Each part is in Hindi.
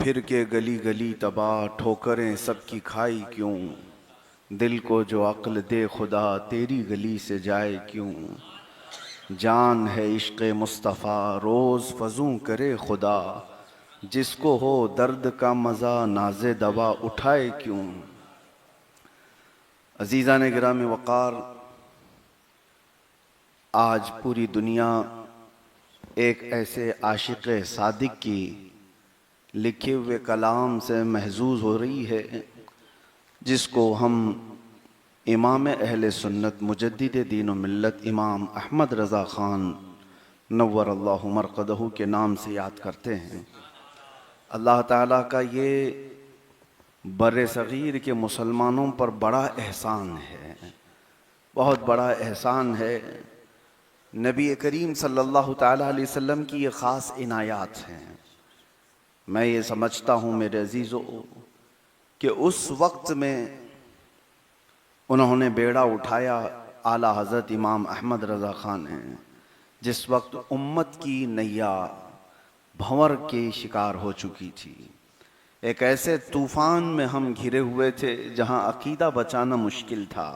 फिर के गली गली तबाह ठोकरें सबकी खाई क्यों। दिल को जो अक्ल दे खुदा तेरी गली से जाए क्यों। जान है इश्क़ मुस्तफ़ा रोज़ फजूं करे खुदा। जिसको हो दर्द का मज़ा नाज़े दवा उठाए क्यों। अज़ीज़ान गिरामी वक़ार, आज पूरी दुनिया एक ऐसे आशिक़ सादिक की लिखे हुए कलाम से महजूज़ हो रही है जिसको हम इमाम अहले सुन्नत मुजद्दिद दीन व मिल्लत इमाम अहमद रज़ा ख़ान नव्वरल्लाहु मरक़दहू के नाम से याद करते हैं। अल्लाह ताला का ये बर्रे सग़ीर के मुसलमानों पर बड़ा एहसान है, बहुत बड़ा एहसान है। नबी करीम सल्लल्लाहु ताला अलैहि वसल्लम की ये ख़ास इनायात हैं। मैं ये समझता हूँ मेरे अजीज़ों कि उस वक्त में उन्होंने बेड़ा उठाया आला हज़रत इमाम अहमद रज़ा ख़ान हैं, जिस वक्त उम्मत की नैया भंवर के शिकार हो चुकी थी। एक ऐसे तूफ़ान में हम घिरे हुए थे जहाँ अक़ीदा बचाना मुश्किल था।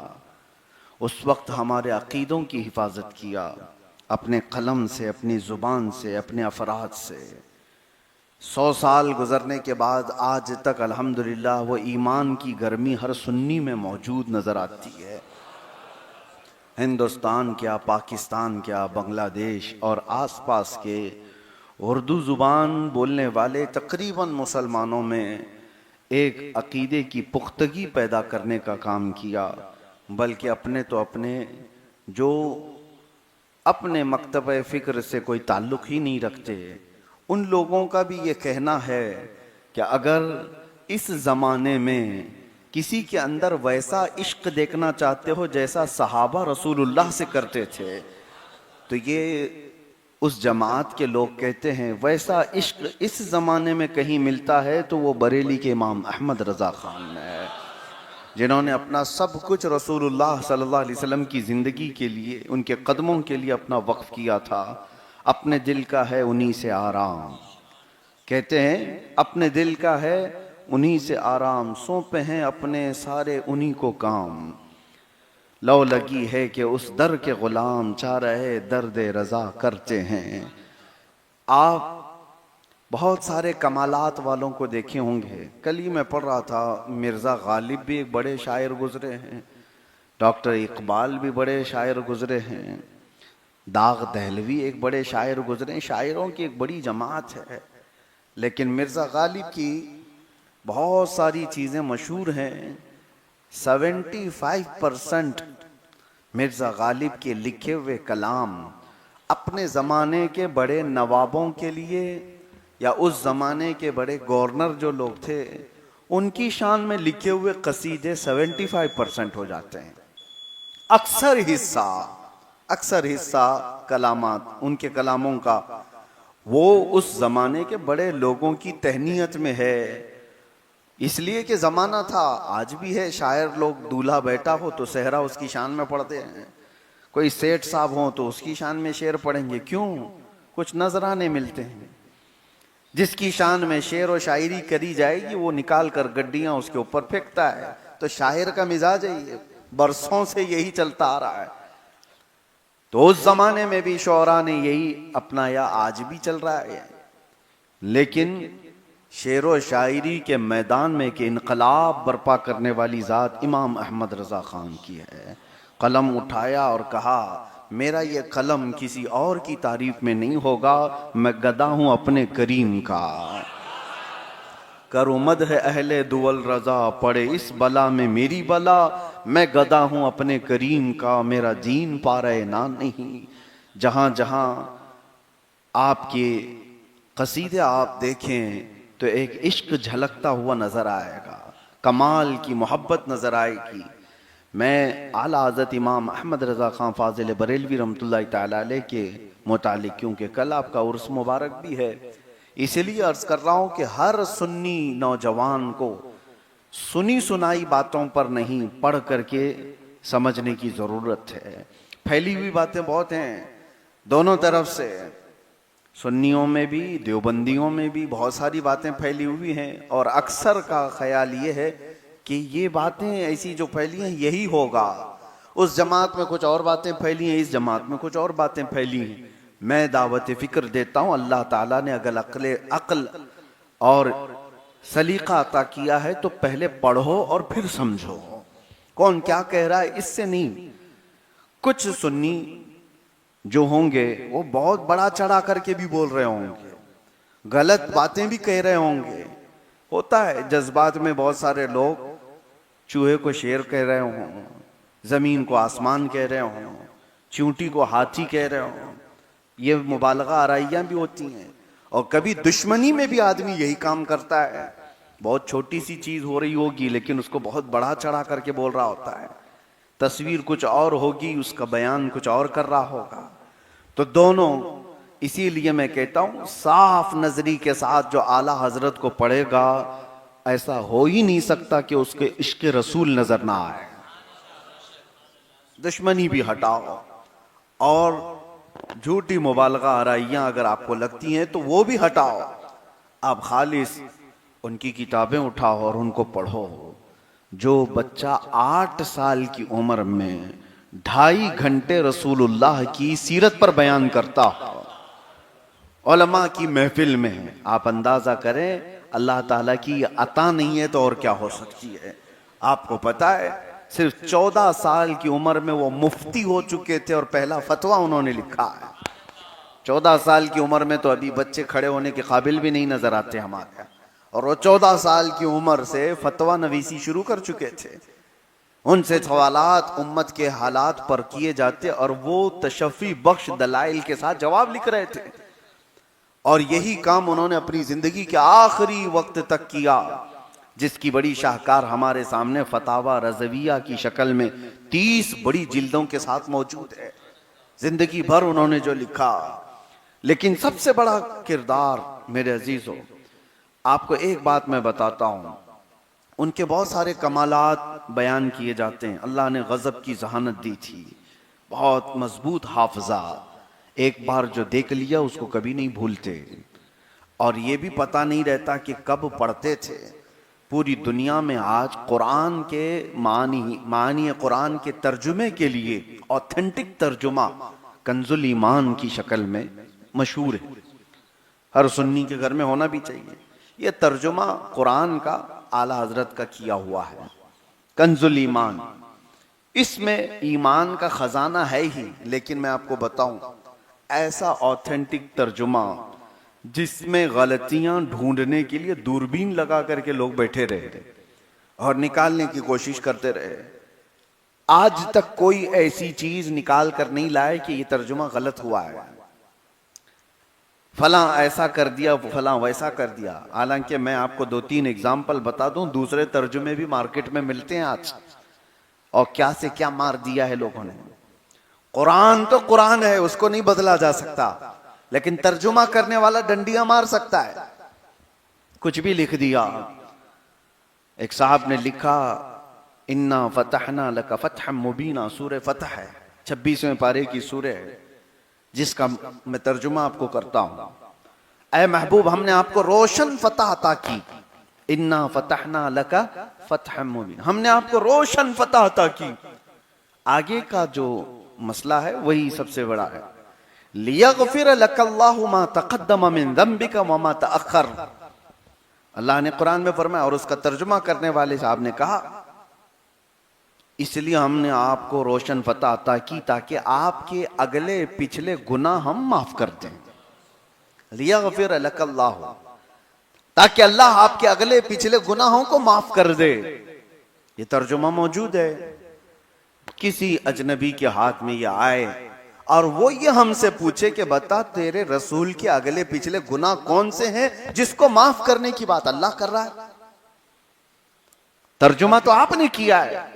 उस वक्त हमारे अक़ीदों की हिफाजत किया अपने कलम से, अपनी ज़ुबान से, अपने अफराद से। 100 साल गुज़रने के बाद आज तक अल्हम्दुलिल्लाह वो ईमान की गर्मी हर सुन्नी में मौजूद नज़र आती है। हिंदुस्तान क्या, पाकिस्तान क्या, बांग्लादेश और आसपास के उर्दू ज़ुबान बोलने वाले तकरीबन मुसलमानों में एक अक़ीदे की पुख्तगी पैदा करने का काम किया। बल्कि अपने तो अपने जो अपने मकतब फ़िक्र से कोई ताल्लुक़ ही नहीं रखते, उन लोगों का भी ये कहना है कि अगर इस ज़माने में किसी के अंदर वैसा इश्क देखना चाहते हो जैसा सहाबा रसूलुल्लाह से करते थे, तो ये उस जमात के लोग कहते हैं वैसा इश्क इस ज़माने में कहीं मिलता है तो वो बरेली के इमाम अहमद रज़ा ख़ान है, जिन्होंने अपना सब कुछ रसूलुल्लाह सल्लल्लाहु अलैहि वसल्लम की ज़िंदगी के लिए, उनके कदमों के लिए अपना वक्फ़ किया था। अपने दिल का है उन्हीं से आराम, कहते हैं अपने दिल का है उन्हीं से आराम, सौंपे हैं अपने सारे उन्हीं को काम। लो लगी है कि उस दर के ग़ुलाम चाह रहे दर्द रज़ा करते हैं। आप बहुत सारे कमालात वालों को देखे होंगे। कल ही मैं पढ़ रहा था मिर्ज़ा गालिब भी एक बड़े शायर गुज़रे हैं, डॉक्टर इकबाल भी बड़े शायर गुज़रे हैं, दाग दहलवी एक बड़े शायर गुज़रे हैं। शायरों की एक बड़ी जमात है, लेकिन मिर्ज़ा गालिब की बहुत सारी चीज़ें मशहूर हैं। 75% मिर्ज़ा गालिब के लिखे हुए कलाम अपने ज़माने के बड़े नवाबों के लिए या उस ज़माने के बड़े गवर्नर जो लोग थे उनकी शान में लिखे हुए कसीदे 75% हो जाते हैं। अक्सर हिस्सा कलामात उनके कलामों का वो उस ज़माने के बड़े लोगों की तहनीयत में है। इसलिए कि ज़माना था, आज भी है। शायर लोग, दूल्हा बैठा हो तो सेहरा उसकी शान में पढ़ते हैं, कोई सेठ साहब हो तो उसकी शान में शेर पढ़ेंगे। क्यों? कुछ नजराने मिलते हैं। जिसकी शान में शेर और शायरी करी जाएगी वो निकाल कर गड्डियां उसके ऊपर फेंकता है। तो शायर का मिजाज है, बरसों से यही चलता आ रहा है। तो उस जमाने में भी शोरा ने यही अपनाया, आज भी चल रहा है। लेकिन शेर व शायरी के मैदान में कि इनकलाब बर्पा करने वाली ज़ात इमाम अहमद रज़ा ख़ान की है। कलम उठाया और कहा मेरा ये कलम किसी और की तारीफ में नहीं होगा, मैं गदा हूँ अपने करीम का। करुमद है अहले दुवल रज़ा, पड़े इस बला में मेरी बला, मैं गदा हूँ अपने करीम का, मेरा दीन पा रहे ना नहीं। जहाँ जहाँ आपके कसीदे आप देखें तो एक इश्क झलकता हुआ नज़र आएगा, कमाल की मोहब्बत नज़र आएगी। मैं आला हज़रत इमाम अहमद रज़ा ख़ान फ़ाज़िल बरेलवी रहमतुल्लाहि तआला अलैह के मुतालिक, क्योंकि कल आपका उर्स मुबारक भी है, इसलिए अर्ज़ कर रहा हूँ कि हर सुन्नी नौजवान को सुनी सुनाई बातों पर नहीं, पढ़ करके समझने की ज़रूरत है। फैली हुई बातें बहुत हैं दोनों तरफ से। सुन्नियों में भी, देवबंदियों में भी बहुत सारी बातें फैली हुई हैं, और अक्सर का ख्याल ये है कि ये बातें ऐसी जो फैली हैं यही होगा। उस जमात में कुछ और बातें फैली हैं, इस जमात में कुछ और बातें फैली हैं। मैं दावत फिक्र देता हूं, अल्लाह ताला ने अगर अक्ल और सलीका अता किया है तो पहले पढ़ो और फिर समझो कौन क्या कह रहा है, इससे नहीं। कुछ सुन्नी जो होंगे वो बहुत बड़ा चढ़ा करके भी बोल रहे होंगे, गलत बातें भी कह रहे होंगे। होता है जज्बात में, बहुत सारे लोग चूहे को शेर कह रहे हों, जमीन को आसमान कह रहे हों, चींटी को हाथी कह रहे हों। ये मुबालगा आराइयां भी होती हैं, और कभी दुश्मनी में भी आदमी यही काम करता है। बहुत छोटी सी चीज हो रही होगी लेकिन उसको बहुत बड़ा चढ़ा करके बोल रहा होता है। तस्वीर कुछ और होगी, उसका बयान कुछ और कर रहा होगा। तो दोनों, इसीलिए मैं कहता हूं साफ नजरी के साथ जो आला हजरत को पढ़ेगा, ऐसा हो ही नहीं सकता कि उसके इश्क रसूल नजर ना आए। दुश्मनी भी हटाओ, और झूठी मुबालगा आराइयां अगर आपको लगती हैं तो वो भी हटाओ। आप खालिस उनकी किताबें उठाओ और उनको पढ़ो। जो बच्चा 8 साल की उम्र में 2.5 घंटे रसूलुल्लाह की सीरत पर बयान करता हो, उलमा की महफिल में, आप अंदाजा करें अल्लाह ताला की अता नहीं है तो और क्या हो सकती है। आपको पता है सिर्फ 14 साल की उम्र में वो मुफ्ती हो चुके थे और पहला फतवा उन्होंने लिखा है। 14 साल की उम्र में तो अभी बच्चे खड़े होने के काबिल भी नहीं नजर आते हमारे, और वो 14 साल की उम्र से फतवा नवीसी शुरू कर चुके थे। उनसे सवालात उम्मत के हालात पर किए जाते और वो तशफ़ी बख्श दलाइल के साथ जवाब लिख रहे थे। और यही काम उन्होंने अपनी जिंदगी के आखिरी वक्त तक किया, जिसकी बड़ी शाहकार हमारे सामने फतावा रज़विया की शक्ल में 30 बड़ी जिल्दों के साथ मौजूद है। जिंदगी भर उन्होंने जो लिखा। लेकिन सबसे बड़ा किरदार मेरे अजीजों, आपको एक बात मैं बताता हूं, उनके बहुत सारे कमालात बयान किए जाते हैं। अल्लाह ने गजब की जहानत दी थी, बहुत मजबूत हाफजा, एक बार जो देख लिया उसको कभी नहीं भूलते, और ये भी पता नहीं रहता कि कब पढ़ते थे। पूरी दुनिया में आज कुरान के मानी कुरान के तर्जुमे के लिए ऑथेंटिक तर्जुमा कंजुल ईमान की शक्ल में मशहूर है। हर सुन्नी के घर में होना भी चाहिए। यह तर्जुमा कुरान का आला हजरत का किया हुआ है, कंजुल ईमान। इसमें ईमान का खजाना है ही, लेकिन मैं आपको बताऊं ऐसा ऑथेंटिक तर्जुमा जिसमें गलतियां ढूंढने के लिए दूरबीन लगा करके लोग बैठे रहे और निकालने की कोशिश करते रहे। आज तक कोई ऐसी चीज निकाल कर नहीं लाए कि ये तर्जुमा गलत हुआ है, फला ऐसा कर दिया, फला वैसा कर दिया। हालांकि मैं आपको 2-3 एग्जाम्पल बता दूं, दूसरे तर्जुमे भी मार्केट में मिलते हैं आज, और क्या से क्या मार दिया है लोगों ने। कुरान तो कुरान है, उसको नहीं बदला जा सकता, लेकिन तर्जुमा करने वाला डंडियां मार सकता है। कुछ भी लिख दिया। एक साहब ने लिखा, इन्ना फतहना लका फतहम मुबीना, सूरह फतह है, 26वें पारे की सूरह है, जिसका मैं तर्जुमा आपको करता हूं। ऐ महबूब, हमने आपको रोशन फतह अता की। इन्ना फतहना लका फतहम मुबीना, हमने आपको रोशन फतह अता की। आगे का जो मसला है वही सबसे बड़ा है। लियगफिर लकल्लाहु मा तक़द्दम मिन ज़ंबिका व मा तअख़्ख़र, अल्लाह ने कुरान में फरमाया, और उसका तर्जुमा करने वाले साहब ने कहा, इसलिए हमने आपको रोशन फतह अता की ताकि आपके अगले पिछले गुनाह हम माफ कर दें। लियगफिर लकल्लाहु, ताकि अल्लाह आपके अगले पिछले गुनाहों को माफ कर दे। ये तर्जुमा मौजूद है। किसी अजनबी के हाथ में ये आए और वो ये हमसे पूछे कि बता तेरे रसूल के अगले पिछले गुनाह कौन से हैं जिसको माफ करने की बात अल्लाह कर रहा है। तर्जुमा तो आपने किया है,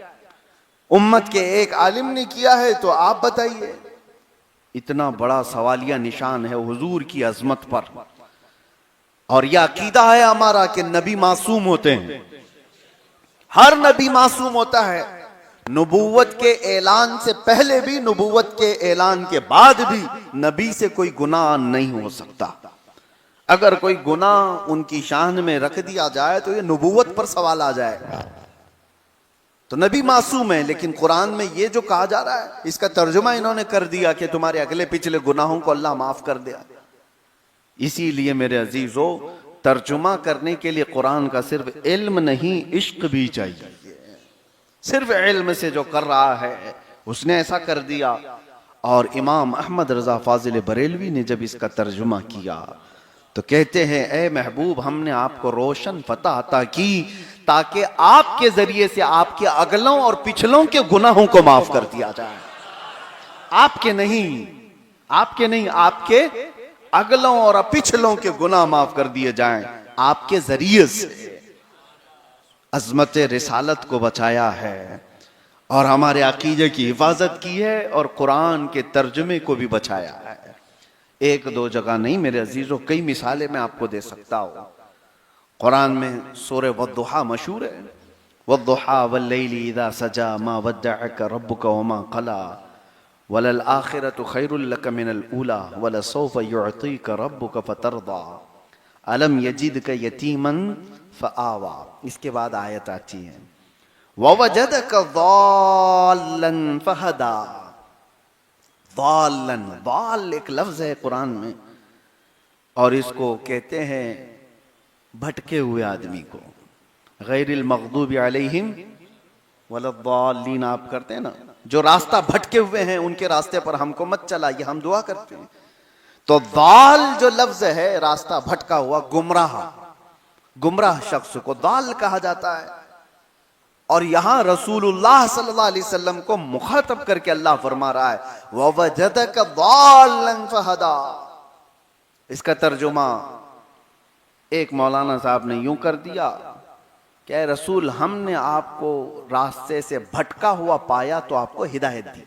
उम्मत के एक आलिम ने किया है, तो आप बताइए। इतना बड़ा सवालिया निशान है हुजूर की अजमत पर, और यह अकीदा है हमारा कि नबी मासूम होते हैं, हर नबी मासूम होता है। नबूवत के ऐलान से पहले भी, नबूवत के ऐलान के बाद भी नबी से कोई गुनाह नहीं हो सकता। अगर कोई गुनाह उनकी शान में रख दिया जाए तो ये नबूवत पर सवाल आ जाएगा। तो नबी मासूम है, लेकिन कुरान में ये जो कहा जा रहा है इसका तर्जुमा इन्होंने कर दिया कि तुम्हारे अगले पिछले गुनाहों को अल्लाह माफ कर दिया। इसीलिए मेरे अजीजों, तर्जुमा करने के लिए कुरान का सिर्फ इल्म नहीं, इश्क भी चाहिए। सिर्फ इल्म से जो कर रहा है उसने ऐसा कर दिया। और इमाम अहमद रजा फाजिल बरेलवी ने जब इसका तर्जुमा किया तो कहते हैं, ए महबूब, हमने आपको रोशन फतह अता की ताकि आपके जरिए से आपके अगलों और पिछलों के गुनाहों को माफ कर दिया जाए। आपके नहीं, आपके अगलों और पिछलों के गुनाह माफ कर दिए जाएं। आपके जरिए से अजमत रिसालत को बचाया है और हमारे अकीदे की हिफाजत की है और कुरान के तर्जुमे को भी बचाया है। एक दो जगह नहीं मेरे अजीजों, कई मिसालें मैं आपको दे सकता हूं। कुरान में सूरह वद्दुहा मशहूर है, वद्दुहा वल्लैलि इज़ा सजा मा वद्दअका रब्बुका वमा क़ला वलल आखिरतु खैरुल लक मिनल ऊला वलसौफ युअतीका रब्बुका फतरदा अलम यजिदका यतीमन फआवा। इसके बाद आयत आती है, ववजदका ज़ाल्लन फहदा। ज़ाल्लन, ज़ाल एक लफ्ज है कुरान में और इसको कहते हैं भटके हुए आदमी को। गैरिल मग़दूबि अलैहिम वलद्दाल्लीन आप करते हैं ना, जो रास्ता भटके हुए हैं उनके रास्ते पर हमको मत चलाइए, हम दुआ करते हैं। तो दाल जो लफ्ज है, रास्ता भटका हुआ, गुमराह शख्स को दाल कहा जाता है। और यहां रसूलुल्लाह सल्लल्लाहु अलैहि वसल्लम को मुखातब करके अल्लाह फरमा रहा है, ववजदका दाल्लन फहदा। इसका तर्जुमा एक मौलाना साहब ने यूं कर दिया, क्या रसूल, हमने आपको रास्ते से भटका हुआ पाया तो आपको हिदायत दी।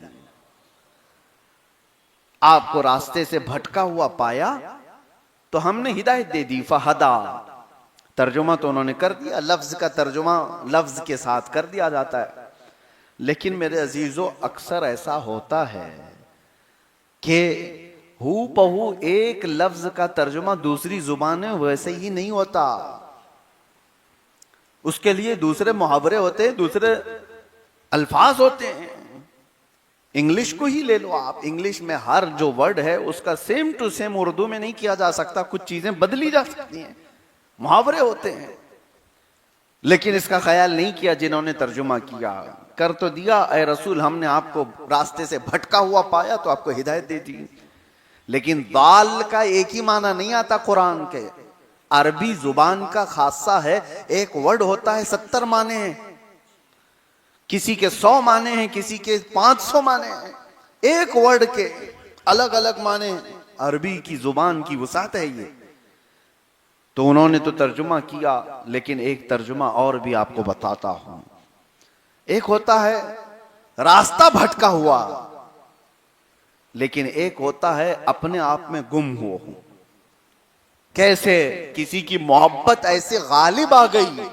आपको रास्ते से भटका हुआ पाया तो हमने हिदायत दे दी। फहदा, तर्जुमा तो उन्होंने कर दिया, लफ्ज का तर्जुमा लफ्ज के साथ कर दिया जाता है। लेकिन मेरे अजीजों, अक्सर ऐसा होता है कि हू पहू एक लफ्ज का तर्जुमा दूसरी जुबान में वैसे ही नहीं होता। उसके लिए दूसरे मुहावरे होते हैं, दूसरे अल्फाज होते हैं। इंग्लिश को ही ले लो आप, इंग्लिश में हर जो वर्ड है उसका सेम टू सेम उर्दू में नहीं किया जा सकता, कुछ चीजें बदली जा सकती हैं, मुहावरे होते हैं। लेकिन इसका ख्याल नहीं किया जिन्होंने तर्जुमा किया, कर तो दिया, ए रसूल, हमने आपको रास्ते से भटका हुआ पाया तो आपको हिदायत दे दी। लेकिन दाल का एक ही माना नहीं आता कुरान के, अरबी जुबान का खासा है। एक वर्ड होता है 70 माने हैं, किसी के 100 माने हैं, किसी के 500 माने हैं। एक वर्ड के अलग अलग माने हैं। अरबी की जुबान की वसात है ये। तो उन्होंने तो तर्जुमा किया, लेकिन एक तर्जुमा और भी आपको बताता हूं। एक होता है रास्ता भटका हुआ, लेकिन एक होता है अपने आप में गुम हुआ। कैसे? किसी की मोहब्बत ऐसे गालिब आ गई,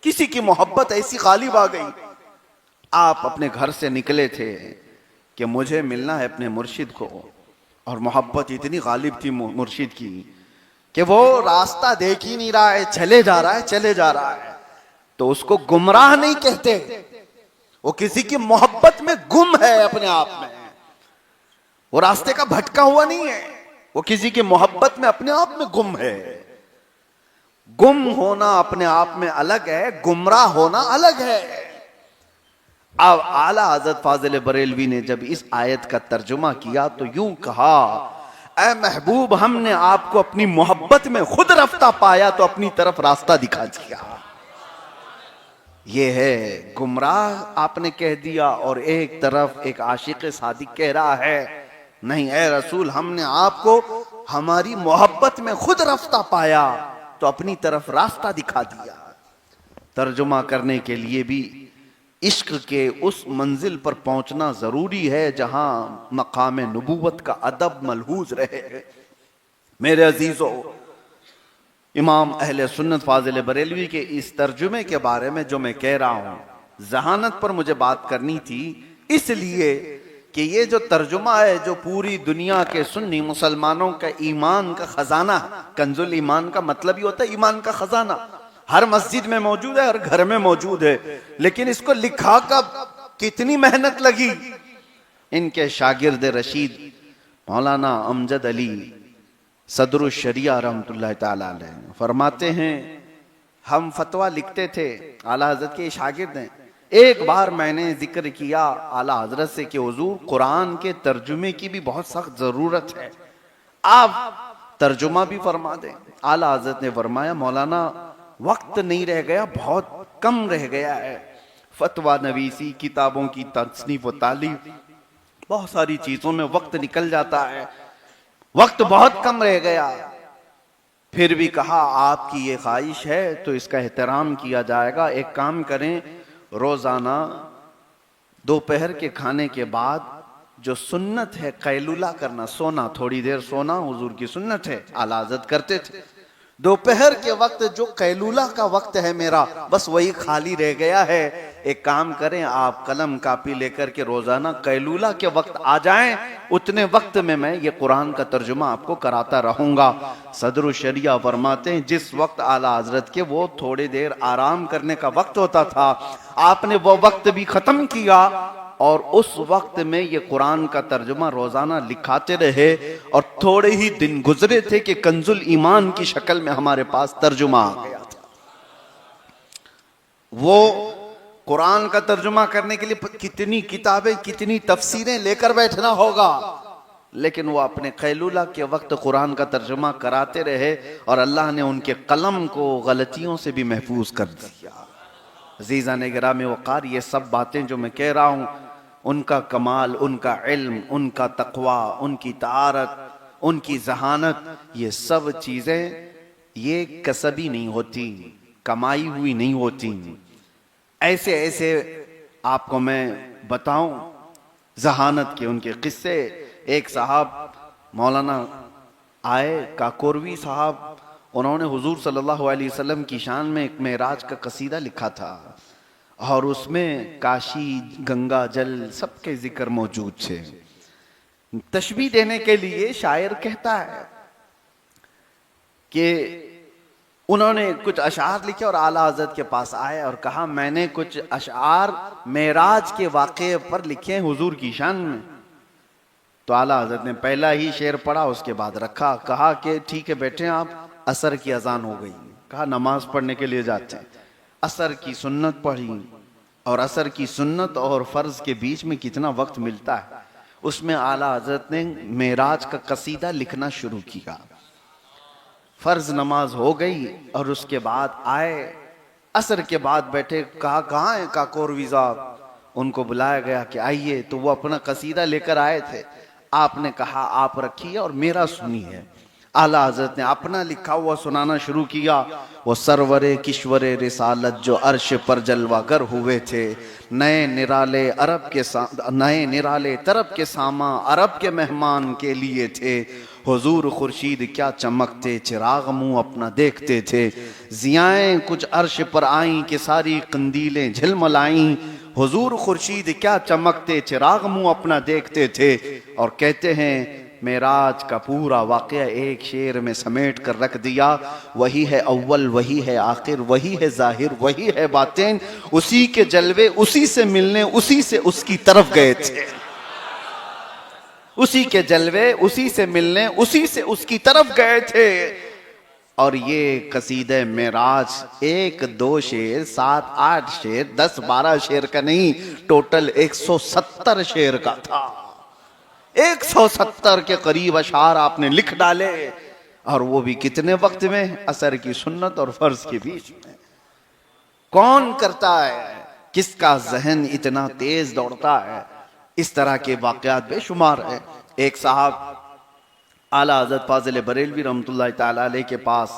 किसी की मोहब्बत ऐसी गालिब आ गई। आप अपने घर से निकले थे कि मुझे मिलना है अपने मुर्शिद को, और मोहब्बत इतनी गालिब थी मुर्शिद की कि वो रास्ता देख ही नहीं रहा है, चले जा रहा है, चले जा रहा है। तो उसको गुमराह नहीं कहते, वो किसी की मोहब्बत में गुम है, अपने आप में। वो रास्ते का भटका हुआ नहीं है, वो किसी की मोहब्बत में अपने आप में गुम है। गुम होना अपने आप में अलग है, गुमराह होना अलग है। अब आला हज़रत फाजिल बरेलवी ने जब इस आयत का तर्जुमा किया तो यूं कहा, ऐ महबूब, हमने आपको अपनी मोहब्बत में खुद रफ्ता पाया तो अपनी तरफ रास्ता दिखा दिया। ये है गुमराह आपने कह दिया, और एक तरफ एक आशिक सादिक कह रहा है, नहीं ए रसूल, हमने आपको हमारी मोहब्बत में खुद रफ्ता पाया तो अपनी तरफ रास्ता दिखा दिया। तर्जुमा करने के लिए भी इश्क के उस मंजिल पर पहुंचना जरूरी है जहां मकाम नबूवत का अदब मलहूज रहे। मेरे अजीजों, इमाम अहले सुन्नत फाजिल बरेलवी के इस तर्जुमे के बारे में जो मैं कह रहा हूं, जहानत पर मुझे बात करनी थी, इसलिए कि ये जो तर्जुमा है जो पूरी दुनिया के सुन्नी मुसलमानों का ईमान का खजाना, कंजुल ईमान का मतलब ही होता है ईमान का खजाना, हर मस्जिद में मौजूद है, हर घर में मौजूद है, लेकिन इसको लिखा कब, कितनी मेहनत लगी। इनके शागिर्द रशीद मौलाना अमजद अली सदरुल शरिया रहमतुल्लाह ताला अलैह फरमाते हैं, हम फतवा लिखते थे, आला हजरत के शागिर्द हैं। एक बार मैंने जिक्र किया आला हजरत से कि हुजूर कुरान के तर्जुमे की भी बहुत सख्त जरूरत है, आप तर्जुमा भी फरमा दें। आला हजरत ने फरमाया, मौलाना वक्त नहीं रह गया, बहुत कम रह गया है, फतवा नवीसी, किताबों की तस्नीफ व तालीफ, बहुत सारी चीजों में वक्त निकल जाता है, वक्त बहुत कम रह गया। फिर भी कहा आपकी ये ख्वाहिश है तो इसका एहतराम किया जाएगा। एक काम करें, रोजाना दोपहर के खाने के बाद जो सुन्नत है कैलुला करना, सोना, थोड़ी देर सोना हुजूर की सुन्नत है, आला हज़रत करते थे। दोपहर के वक्त जो कैलुला का वक्त है मेरा, बस वही खाली रह गया है। एक काम करें, आप कलम कापी लेकर के रोजाना कैलुला के वक्त आ जाएं, उतने वक्त में मैं ये कुरान का तर्जुमा आपको कराता रहूंगा। सदरुल शरिया फरमाते हैं, जिस वक्त आला हजरत के वो थोड़ी देर आराम करने का वक्त होता था, आपने वो वक्त भी खत्म किया और उस वक्त में ये कुरान का तर्जुमा रोजाना लिखाते रहे। और थोड़े ही दिन गुजरे थे कि कंजुल ईमान की शक्ल में हमारे पास तर्जुमा आ गया था। वो कुरान का तर्जुमा करने के लिए कितनी किताबें, कितनी तफसीरें लेकर बैठना होगा, लेकिन वो अपने कैलुला के वक्त कुरान का तर्जुमा कराते रहे और अल्लाह ने उनके कलम को गलतियों से भी महफूज कर दिया। अज़ीज़ान गिरामी वक़ार, ये सब बातें जो मैं कह रहा हूँ, उनका कमाल, उनका इल्म, उनका तक़वा, उनकी तारत, उनकी जहानत, ये सब चीज़ें ये कसबी नहीं होती, कमाई हुई नहीं होती। ऐसे ऐसे आपको मैं बताऊं जहानत के उनके किस्से। एक साहब मौलाना आए, काकोरवी साहब, उन्होंने हुजूर सल्लल्लाहु अलैहि वसल्लम की शान में एक मेराज का कसीदा लिखा था और उसमें काशी, गंगा जल सबके जिक्र मौजूद थे। तशबीह देने के लिए शायर कहता है कि उन्होंने कुछ अशार लिखे और आला हज़रत के पास आए और कहा, मैंने कुछ अशार मेराज के वाक़े पर लिखे हैं हुजूर की शान में। तो आला हज़रत ने पहला ही शेर पढ़ा, उसके बाद रखा, कहा कि ठीक है बैठे आप, असर की अजान हो गई। कहा नमाज पढ़ने के लिए जाते हैं। असर की सुन्नत पढ़ी और असर की सुन्नत और फर्ज के बीच में कितना वक्त मिलता है, उसमें आला हज़रत ने मेराज का कसीदा लिखना शुरू किया। फर्ज नमाज हो गई और उसके बाद आए, असर के बाद बैठे, कहा कहाँ है काकोरवी साहब? उनको बुलाया गया कि आइए, तो वो अपना कसीदा लेकर आए थे। आपने कहा आप रखिए और मेरा सुनिए। आला हज़रत ने अपना लिखा हुआ सुनाना शुरू किया। वो सरवरे किश्वरे रिसालत जो अर्श पर जलवागर हुए थे, नए निराले तरब के सामा अरब के मेहमान के लिए थे। हुजूर खुर्शीद क्या चमकते, चिराग मुंह अपना देखते थे। जियाएं कुछ अर्श पर आईं कि सारी कंदीलें झिलमिलाईं। हुजूर खुर्शीद क्या चमकते, चिराग मुंह अपना देखते थे। और कहते हैं मेराज का पूरा वाक़या एक शेर में समेट कर रख दिया। वही है अव्वल, वही है आखिर, वही है जाहिर, वही है बातिन। उसी के जलवे उसी से मिलने, उसी से उसकी तरफ गए थे। उसी के जलवे उसी से मिलने, उसी से उसकी तरफ गए थे। और ये कसीदे मेराज 1, 2 शेर, 7, 8 शेर, 10, 12 शेर का नहीं, टोटल 170 शेर का था। 170 के करीब अशार आपने लिख डाले, और वो भी कितने वक्त में? असर की सुन्नत और फर्ज के बीच में। कौन करता है? किसका जहन इतना तेज दौड़ता है? इस तरह के वाकयात बेशुमार है। एक साहब आला हज़रत फाज़िल बरेलवी रहमतुल्लाह ताला अलैह के पास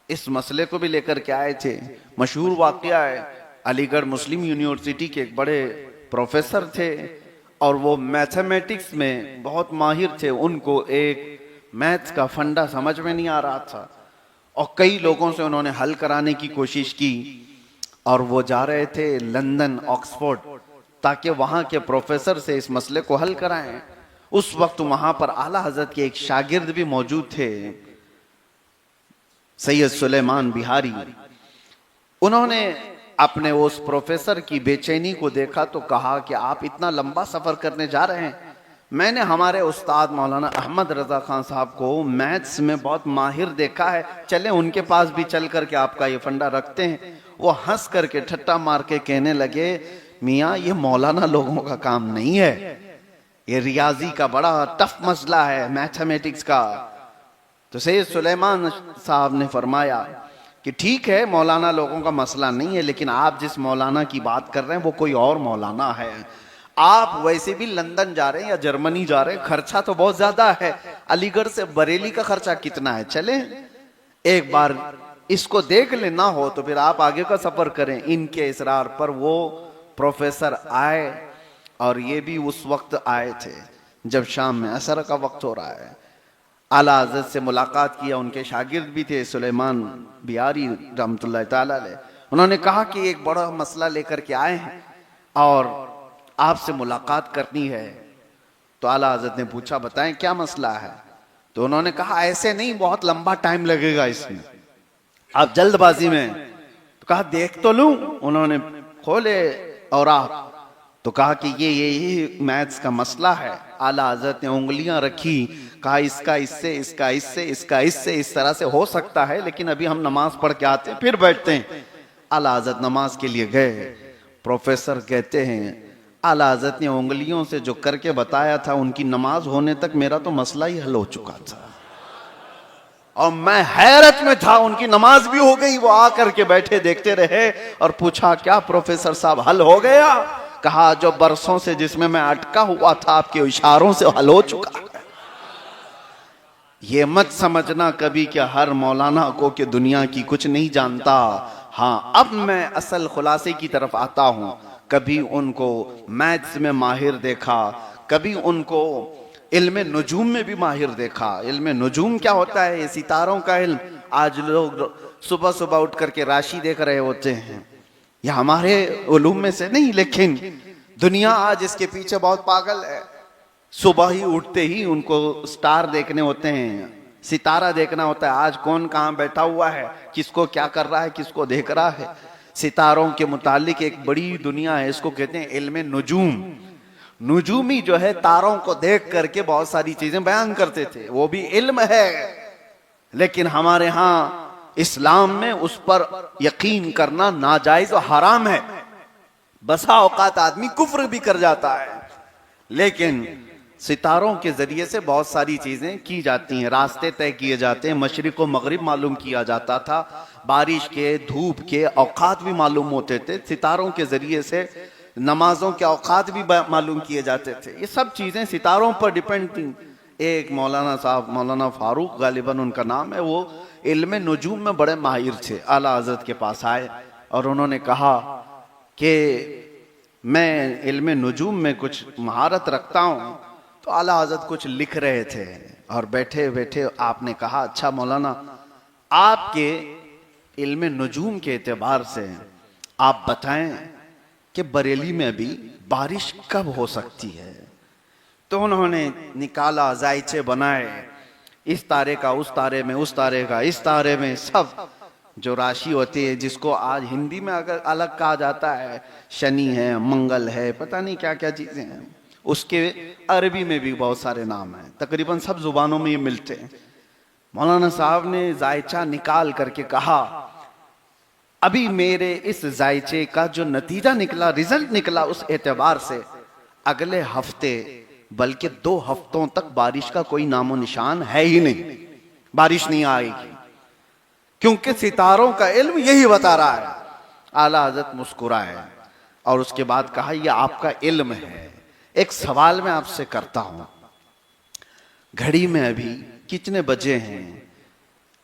इस मसले को भी लेकर के आए थे। मशहूर वाकया है, अलीगढ़ मुस्लिम यूनिवर्सिटी के एक बड़े प्रोफेसर थे और वो मैथमेटिक्स में बहुत माहिर थे। उनको एक मैथ्स का फंडा समझ में नहीं आ रहा था और कई लोगों से उन्होंने हल कराने की कोशिश की और वो जा रहे थे लंदन, ऑक्सफोर्ड, ताकि वहां के प्रोफेसर से इस मसले को हल कराएं। उस वक्त वहां पर आला हजरत के एक शागिर्द भी मौजूद थे, सैयद सुलेमान बिहारी। उन्होंने अपने उस प्रोफेसर की बेचैनी को देखा तो कहा कि आप इतना लंबा सफर करने जा रहे हैं। मैंने हमारे उस्ताद मौलाना अहमद रजा खान साहब को मैथ्स में बहुत माहिर देखा है, चले उनके पास भी चल करके आपका ये फंडा रखते हैं। वो हंस करके ठट्टा मार के कहने लगे, मियाँ ये मौलाना लोगों का काम नहीं है, ये रियाजी का बड़ा टफ मसला है, मैथमेटिक्स का। तो सैयद सुलेमान साहब ने फरमाया कि ठीक है, मौलाना लोगों का मसला नहीं है, लेकिन आप जिस मौलाना की बात कर रहे हैं वो कोई और मौलाना है। आप वैसे भी लंदन जा रहे हैं या जर्मनी जा रहे हैं, खर्चा तो बहुत ज्यादा है। अलीगढ़ से बरेली का खर्चा कितना है, चले एक बार इसको देख ले, ना हो तो फिर आप आगे का सफर करें। इनके इसरार पर वो प्रोफेसर आए, और ये भी उस वक्त आए थे जब शाम में असर का वक्त हो रहा है। आला हज़रत से मुलाकात किया, उनके शागिर्द भी थे सुलेमान बिहारी रहमतुल्लाह ताला अलैह। उन्होंने कहा कि एक बड़ा मसला लेकर के आए हैं और आपसे मुलाकात करनी है। तो आला हज़रत ने पूछा, बताएं क्या मसला है। तो उन्होंने कहा, ऐसे नहीं, बहुत लंबा टाइम लगेगा इसमें, आप जल्दबाजी में। तो कहा देख तो लूं। उन्होंने खोले और आप तो कहा कि ये मैथ्स का मसला है। आला हज़रत ने उंगलियां रखी, कहा इसका इससे, इसका इससे, इसका इससे, इस तरह से हो सकता है, लेकिन अभी हम नमाज पढ़ के आते हैं फिर बैठते हैं। आला हज़रत नमाज के लिए गए। प्रोफेसर कहते हैं आला हज़रत ने उंगलियों से जो करके बताया था, उनकी नमाज होने तक मेरा तो मसला ही हल हो चुका था और मैं हैरत में था। उनकी नमाज भी हो गई, वो आकर के बैठे देखते रहे और पूछा, क्या प्रोफेसर साहब हल हो गया? कहा जो बरसों से जिसमें मैं अटका हुआ था आपके इशारों से हल हो चुका है। ये मत समझना कभी कि हर मौलाना को कि दुनिया की कुछ नहीं जानता। हाँ, अब मैं असल खुलासे की तरफ आता हूं। कभी उनको मैथ्स में माहिर देखा, कभी उनको इल्म नुजूम में भी माहिर देखा। इल्म नुजूम क्या होता है? ये सितारों का इल्म। आज लोग सुबह सुबह उठ करके राशि देख रहे होते हैं, यह हमारे उलूम में से नहीं, लेकिन दुनिया आज इसके पीछे बहुत पागल है। सुबह ही उठते ही उनको स्टार देखने होते हैं, सितारा देखना होता है, आज कौन कहाँ बैठा हुआ है, किसको क्या कर रहा है, किसको देख रहा है। सितारों के मुतालिक एक बड़ी दुनिया है, इसको कहते हैं इल्म नुजूम। नुजूमी जो है तारों को देख करके बहुत सारी चीजें बयान करते थे, वो भी इल्म है। लेकिन हमारे यहाँ इस्लाम में उस पर यकीन करना नाजायज और हराम है। बसा औकात आदमी कुफ्र भी कर जाता है। लेकिन सितारों के जरिए से बहुत सारी चीजें की जाती हैं, रास्ते तय किए जाते हैं। मशरिक व मगरिब मालूम किया जाता था, बारिश के, धूप के औकात भी मालूम होते थे। सितारों के जरिए से नमाजों के औकात भी मालूम किए जाते थे। ये सब चीजें सितारों पर डिपेंड थी। एक मौलाना साहब, मौलाना फारूक गालिबन उनका नाम है, वो इल्म नुजूम में बड़े माहिर थे। आला हज़रत के पास आए और उन्होंने कहा कि मैं इल्म नुजूम में कुछ महारत रखता हूं। तो आला हज़रत कुछ लिख रहे थे और बैठे बैठे आपने कहा, अच्छा मौलाना, आपके इल्म नुजूम के एतबार से आप बताएं कि बरेली में अभी बारिश कब हो सकती है। तो उन्होंने निकाला, जायचे बनाए, इस तारे का उस तारे में, उस तारे का इस तारे में, सब जो राशि होती है, जिसको आज हिंदी में अगर अलग कहा जाता है, शनि है, मंगल है, पता नहीं क्या क्या चीजें हैं, उसके अरबी में भी बहुत सारे नाम हैं, तकरीबन सब जुबानों में ये मिलते हैं। मौलाना साहब ने जायचा निकाल करके कहा, अभी मेरे इस जायचे का जो नतीजा निकला, रिजल्ट निकला, उस एतबार से अगले हफ्ते बल्कि 2 हफ्तों तक बारिश का कोई नामो निशान है ही नहीं, बारिश नहीं आएगी, क्योंकि सितारों का इल्म यही बता रहा है। आला हज़रत मुस्कुराए और उसके बाद कहा, यह आपका इल्म है, एक सवाल मैं आपसे करता हूं, घड़ी में अभी कितने बजे हैं?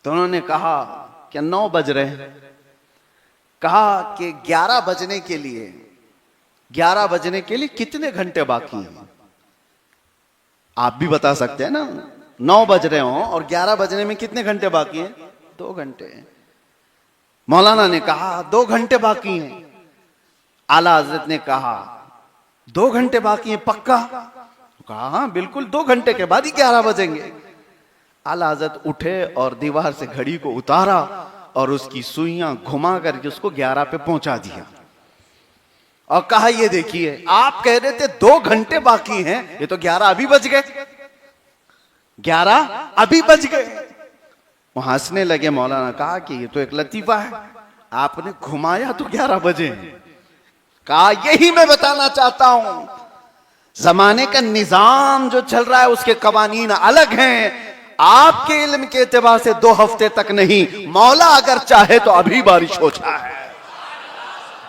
तो उन्होंने कहा कि 9 बज रहे हैं। कहा कि 11 बजने के लिए, 11 बजने के लिए कितने घंटे बाकी हैं? आप भी बता सकते हैं ना, 9 बज रहे हो और 11 बजने में कितने घंटे बाकी हैं? 2 घंटे। मौलाना ने कहा 2 घंटे बाकी हैं। आला हजरत ने कहा 2 घंटे बाकी हैं पक्का? कहा हाँ बिल्कुल, 2 घंटे के बाद ही 11 बजेंगे। आला हजरत उठे और दीवार से घड़ी को उतारा और उसकी सुइयां घुमा करके उसको 11 पे पहुंचा दिया और कहा ये देखिए आप कह रहे थे 2 घंटे बाकी हैं, ये तो 11 अभी बज गए, 11 अभी बज गए। वो हंसने लगे। मौलाना कहा कि ये तो एक लतीफा है, आपने घुमाया तो 11 बजे। कहा यही मैं बताना चाहता हूं, जमाने का निजाम जो चल रहा है उसके कवानीन अलग हैं। आपके इल्म के एतबार से 2 हफ्ते तक नहीं, मौला अगर चाहे तो अभी बारिश हो जाए।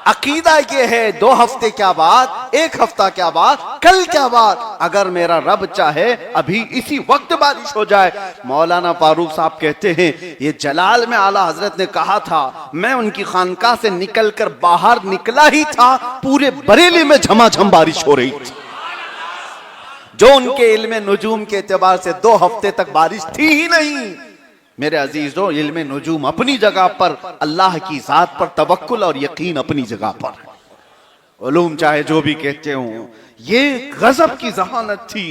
अकीदा ये है 2 हफ्ते क्या बात, 1 हफ्ता क्या बात, कल क्या बात, अगर मेरा रब चाहे अभी इसी वक्त बारिश हो जाए। मौलाना फारूक साहब कहते हैं ये जलाल में आला हजरत ने कहा था, मैं उनकी खानकाह से निकलकर बाहर निकला ही था, पूरे बरेली में झमाझम बारिश हो रही थी। जो उनके इल्म नुजूम के एतबार से 2 हफ्ते तक बारिश थी ही नहीं। मेरे अजीजों, इल्म नुजूम अपनी जगह पर, अल्लाह की जात पर तवक्कुल और यकीन अपनी जगह पर। उलूम चाहे जो भी कहते हो, ये गजब की जहानत थी।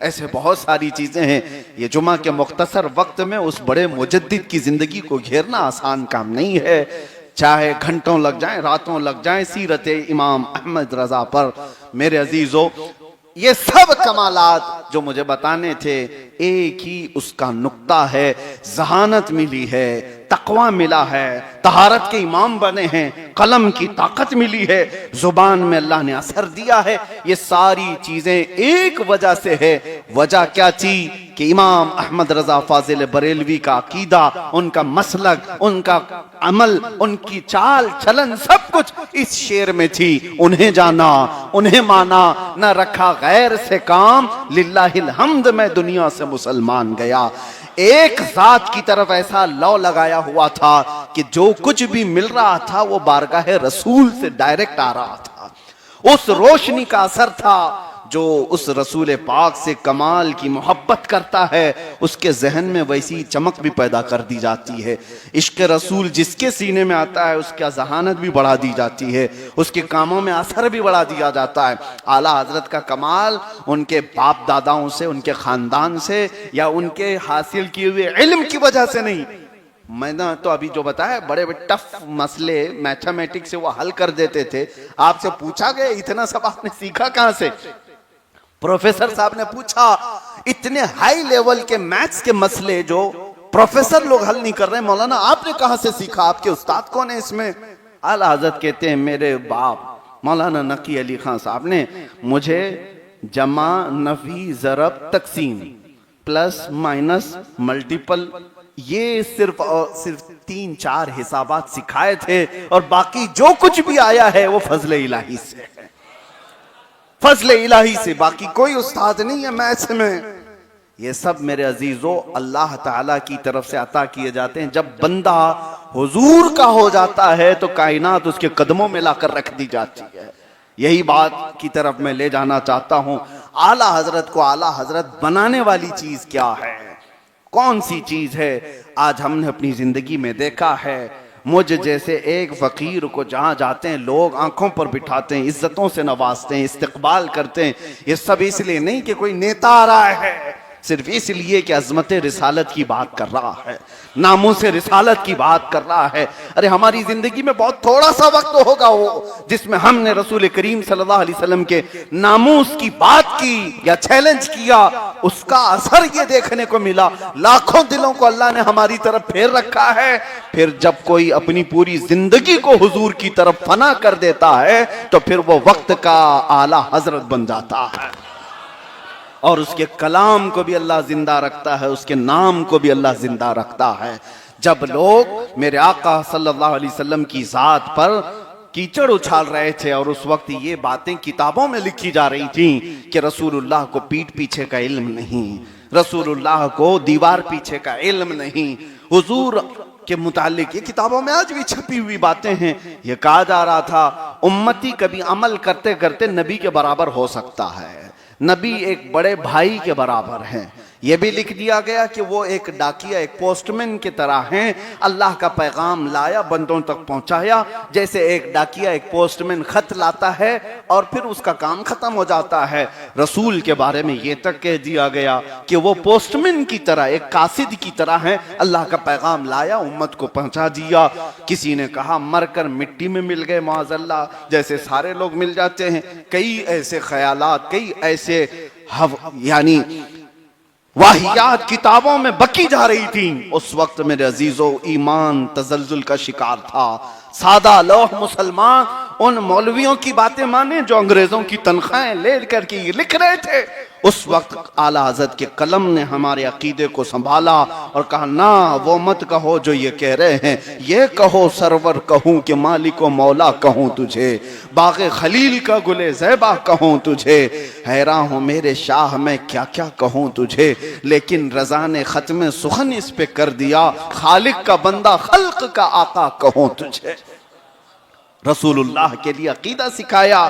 ऐसे बहुत सारी चीजें हैं। ये जुमा के मुख्तसर वक्त में उस बड़े मुजद्दिद की जिंदगी को घेरना आसान काम नहीं है। चाहे घंटों लग जाएं, रातों लग जाएं सीरत इमाम अहमद रजा पर। मेरे अजीजों, ये सब कमालात जो मुझे बताने थे, एक ही उसका नुक्ता है, जहानत मिली है, तकवा मिला है, तहारत के इमाम बने हैं, कलम की ताकत मिली है, जुबान में अल्लाह ने असर दिया है। ये सारी चीजें एक वजह से है। वजह क्या थी कि इमाम अहमद रजा फाजिल बरेलवी का अकीदा, उनका मसलक, उनका अमल, उनकी चाल चलन, सब कुछ इस शेर में थी। उन्हें जाना, उन्हें माना, न रखा गैर से काम, लिल्लाहिल हम्द मैं दुनिया से मुसलमान गया। एक जात की तरफ ऐसा लौ लगाया हुआ था कि जो कुछ भी मिल रहा था वो बारगाह रसूल से डायरेक्ट आ रहा था। उस रोशनी का असर था जो उस रसूल पाक से कमाल की मोहब्बत करता है, उसके जहन में वैसी चमक भी पैदा कर दी जाती है। इश्क रसूल जिसके सीने में आता है उसका जहानत भी बढ़ा दी जाती है, उसके कामों में असर भी बढ़ा दिया जाता है। आला हजरत का कमाल उनके बाप दादाओं से, उनके खानदान से या उनके हासिल किए हुए इल्म की वजह से नहीं। मैंने तो अभी जो बताया, बड़े बड़े टफ मसले मैथमेटिक्स से वो हल कर देते थे। आपसे पूछा गया इतना सब आपने सीखा कहां से? प्रोफेसर साहब ने पूछा, इतने हाई लेवल के मैथ्स के मसले जो प्रोफेसर लोग हल नहीं कर रहे, मौलाना आपने कहां से सीखा, आपके उस्ताद कौन है इसमें? आला हजरत कहते हैं मेरे बाप मौलाना नकी अली खान साहब ने मुझे जमा, नफी, ज़रब, तकसीम, प्लस माइनस, मल्टीपल, ये सिर्फ 3-4 हिसाबात सिखाए थे और बाकी जो कुछ भी आया है वो फजले इलाही से है, फजले इलाही से। बाकी कोई उस्ताद नहीं है मैथ्स में। ये सब मेरे अजीजों अल्लाह ताला की तरफ से अता किए जाते हैं। जब बंदा हुजूर का हो जाता है तो कायनात उसके कदमों में लाकर रख दी जाती है। यही बात की तरफ मैं ले जाना चाहता हूं। आला हजरत को आला हजरत बनाने वाली चीज क्या है, कौन सी चीज है? आज हमने अपनी जिंदगी में देखा है, मुझ जैसे एक फकीर को जहां जाते हैं लोग आंखों पर बिठाते हैं, इज्जतों से नवाजते हैं, इस्तकबाल करते हैं। ये सब इसलिए नहीं कि कोई नेता आ रहा है, सिर्फ इसलिए कि अजमत रिसालत की बात कर रहा है, नामों से रिसालत की बात कर रहा है। अरे हमारी जिंदगी में बहुत थोड़ा सा वक्त होगा वो जिसमें हमने रसूल करीम सल्लल्लाहु अलैहि वसल्लम के नामूस की बात की या चैलेंज किया, उसका असर ये देखने को मिला। लाखों दिलों को अल्लाह ने हमारी तरफ फेर रखा है। फिर जब कोई अपनी पूरी जिंदगी को हुजूर की तरफ फना कर देता है तो फिर वो वक्त का आला हजरत बन जाता है और उसके कलाम को भी अल्लाह जिंदा रखता है, उसके नाम को भी अल्लाह जिंदा रखता है। जब लोग मेरे आका सल्लल्लाहु अलैहि वसल्लम की जात पर कीचड़ उछाल रहे थे और उस वक्त ये बातें किताबों में लिखी जा रही थी कि रसूलुल्लाह को पीठ पीछे का इल्म नहीं, रसूलुल्लाह को दीवार पीछे का इल्म नहीं, हुजूर के मुतालिक ये किताबों में आज भी छपी हुई बातें हैं। ये कहा जा रहा था उम्मती कभी अमल करते करते नबी के बराबर हो सकता है, नबी एक बड़े भाई के बराबर हैं। ये भी लिख दिया गया कि वो एक डाकिया, एक पोस्टमैन की तरह हैं, अल्लाह का पैगाम लाया, बंदों तक पहुंचाया। जैसे एक डाकिया, एक पोस्टमैन खत लाता है और फिर उसका काम खत्म हो जाता है, रसूल के बारे में ये तक कह दिया गया कि वो पोस्टमैन की तरह, एक कासिद की तरह है। अल्लाह का पैगाम लाया, उम्मत को पहुंचा दिया। किसी ने कहा मरकर मिट्टी में मिल गए माज़अल्लाह, जैसे सारे लोग मिल जाते हैं। कई ऐसे ख्यालात, कई ऐसे यानी वाहियात किताबों में बकी जा रही थी। उस वक्त मेरे अजीजों, ईमान तजल्जुल का शिकार था। सादा लोह मुसलमान उन मौलवियों की बातें माने जो अंग्रेजों की तनख्वाहें ले करके ये लिख रहे थे। उस वक्त आला हज़रत के कलम ने हमारे अकीदे को संभाला और कहा ना, वो मत कहो जो ये कह रहे हैं, ये कहो सरवर कहूँ कि मालिक व मौला कहूँ तुझे, बाग़े खलील का गुले ज़ैबा कहूँ तुझे, हैरान हूँ मेरे शाह मैं क्या क्या कहूँ तुझे, लेकिन रज़ा ने ख़त्म सुखन इस पे कर दिया, खालिक का बंदा खल्क का आका कहूँ तुझे। रसूलुल्लाह के लिए अकीदा सिखाया।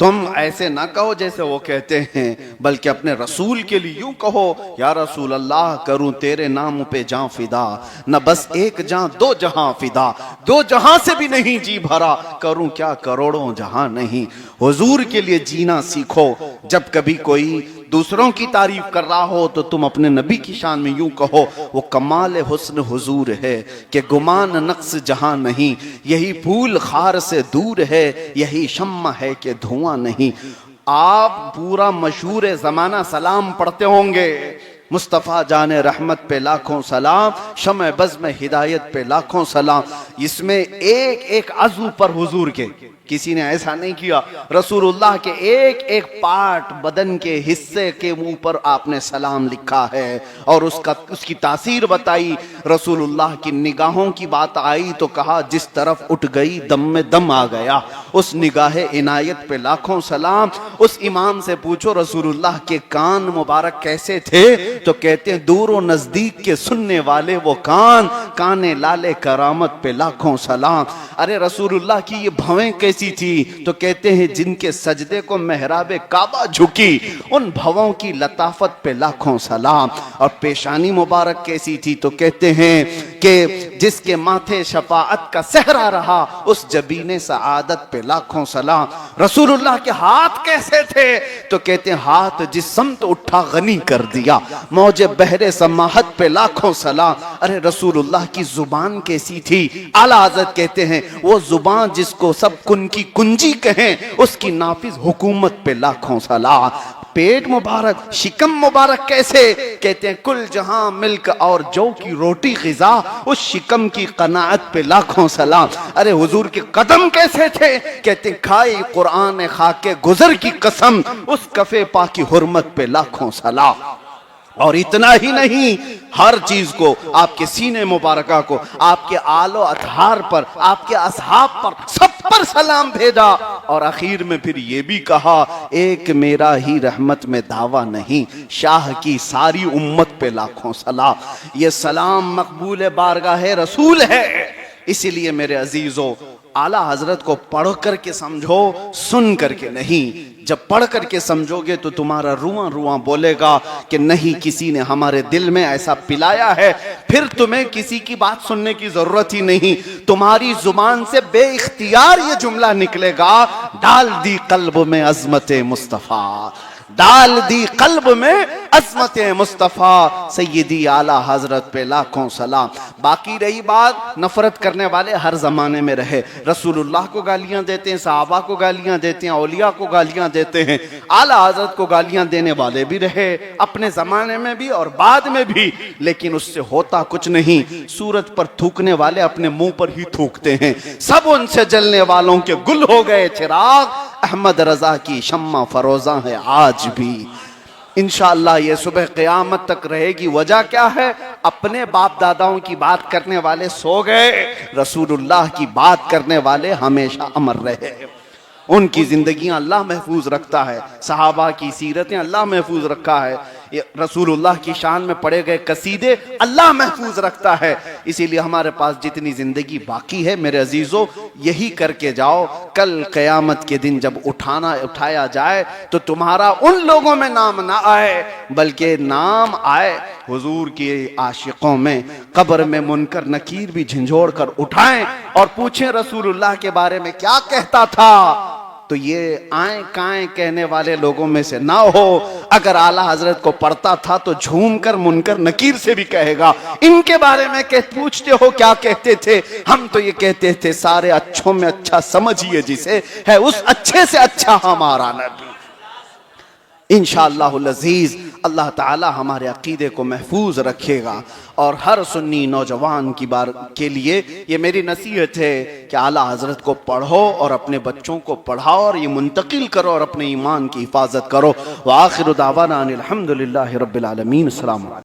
तुम ऐसे ना कहो जैसे वो कहते हैं, बल्कि अपने रसूल के लिए यूं कहो, या रसूल अल्लाह करूं तेरे नाम पे जान फिदा, न बस एक जान दो जहां फिदा, दो जहां से भी नहीं जी भरा, करूं क्या करोड़ों जहां नहीं। हुजूर के लिए जीना सीखो। जब कभी कोई दूसरों की तारीफ कर रहा हो तो तुम अपने नबी की शान में यूं कहो, वो कमाल हुस्न हुजूर है कि गुमान नक्स जहां नहीं, यही फूल खार से दूर है, यही शम्मा है कि धुआं नहीं। आप पूरा मशहूर जमाना सलाम पढ़ते होंगे, मुस्तफ़ा जाने रहमत पे लाखों सलाम, शमे बज़ में हिदायत पे लाखों सलाम। इसमें एक एक अज़ू पर हुजूर के किसी ने ऐसा नहीं किया। रसूलुल्लाह के एक एक पार्ट, बदन के हिस्से के मुंह पर आपने सलाम लिखा है और उसकी तासीर बताई। रसूलुल्लाह की निगाहों की बात आई तो कहा जिस तरफ उठ गई दम में दम आ गया। उस निगाह इनायत पे लाखों सलाम। उस इमाम से पूछो रसूलुल्लाह के कान मुबारक कैसे थे, तो कहते हैं दूर व नजदीक के सुनने वाले वो कान, काने लाले करामत पे लाखों सलाम। अरे रसूलुल्लाह की ये भवें कैसी थी, तो कहते हैं जिनके सजदे को मेहराबे काबा झुकी, उन भवों की लताफत पे लाखों सलाम। और पेशानी मुबारक कैसी थी, तो कहते हैं कि जिसके माथे शफाअत का सहरा रहा, उस जबीने सआदत पे लाखों सलाम। रसूलुल्लाह के हाथ कैसे थे, तो कहते हैं हाथ जिस समत उठा गनी कर दिया, मौजे बहरे समाहत पे लाखों सलाम। अरे रसूलुल्लाह की जुबान कैसी थी, आला हज़रत कहते हैं वो जुबान जिसको सब कुन की कुंजी कहें, उसकी नाफिज हुकूमत पे लाखों सलाम। पेट मुबारक, शिकम मुबारक कैसे, कहते हैं कुल जहां मिल्क और जौ की रोटी ग़िज़ा, उस शिकम की कनाअत पे लाखों सलाम। अरे हुजूर के कदम कैसे थे, कहते हैं खाई कुरान खाके गुजर की कसम, उस कफे पा की हुर्मत पे लाखों सलाम। और इतना ही नहीं, हर चीज को, आपके सीने मुबारका को, आपके आलो अतहार पर, आपके असहाब पर, सब पर सलाम भेजा। और आखिर में फिर ये भी कहा एक मेरा ही रहमत में दावा नहीं, शाह की सारी उम्मत पे लाखों सलाम। ये सलाम मकबूल बारगाह रसूल है। इसीलिए मेरे अजीजों, आला हजरत को पढ़ करके समझो, सुन करके नहीं। जब पढ़ करके समझोगे तो तुम्हारा रुआं रुआं बोलेगा कि नहीं, किसी ने हमारे दिल में ऐसा पिलाया है, फिर तुम्हें किसी की बात सुनने की जरूरत ही नहीं। तुम्हारी जुबान से बेइख्तियार ये जुमला निकलेगा, डाल दी कल्ब में अजमत मुस्तफा, डाल दी कल्ब में अज़मत मुस्तफ़ा, सैयदी आला हजरत पे लाखों सलाम। बाकी रही बात, नफरत करने वाले हर जमाने में रहे, रसूलुल्लाह को गालियां देते हैं, सहाबा को गालियां देते हैं, औलिया को गालियां देते हैं, आला हजरत को गालियां देने वाले भी रहे, अपने जमाने में भी और बाद में भी, लेकिन उससे होता कुछ नहीं। सूरज पर थूकने वाले अपने मुंह पर ही थूकते हैं, सब उनसे जलने वालों के गुल हो गए चिराग, अहमद रजा की शम्मा फरोजा है आज भी। इंशाअल्लाह ये सुबह क़यामत तक रहेगी। वजह क्या है, अपने बाप दादाओं की बात करने वाले सो गए, रसूलुल्लाह की बात करने वाले हमेशा अमर रहे। उनकी जिंदगियां अल्लाह महफूज रखता है, सहाबा की सीरतें अल्लाह महफूज रखा है। रसूलुल्लाह की शान में पढ़े गए कसीदे अल्लाह महफूज रखता है। इसीलिए हमारे पास जितनी जिंदगी बाकी है मेरे अजीजों, यही करके जाओ। कल क़यामत के दिन जब उठाया जाए तो तुम्हारा उन लोगों में नाम ना आए, बल्कि नाम आए हुजूर के आशिकों में। कब्र में मुनकर नकीर भी झंझोड़ कर उठाएं और पूछें रसूलुल्लाह के बारे में क्या कहता था, तो ये आए काएं कहने वाले लोगों में से ना हो। अगर आला हजरत को पढ़ता था तो झूम कर मुनकर नकीर से भी कहेगा इनके बारे में पूछते हो क्या कहते थे, हम तो ये कहते थे सारे अच्छों में अच्छा समझिए जिसे, है उस अच्छे से अच्छा हमारा नबी। इंशाअल्लाहुल अज़ीज़ अल्लाह ताला हमारे अकीदे को महफूज रखेगा। और हर सुन्नी नौजवान की बार के लिए ये मेरी नसीहत है कि आला हजरत को पढ़ो और अपने बच्चों को पढ़ाओ और ये मुंतकिल करो और अपने ईमान की हिफाजत करो। व आखिरु दावाना अनिल हम्दुलिल्लाहि रब्बिल आलमीन। अस्सलामु अलैकुम।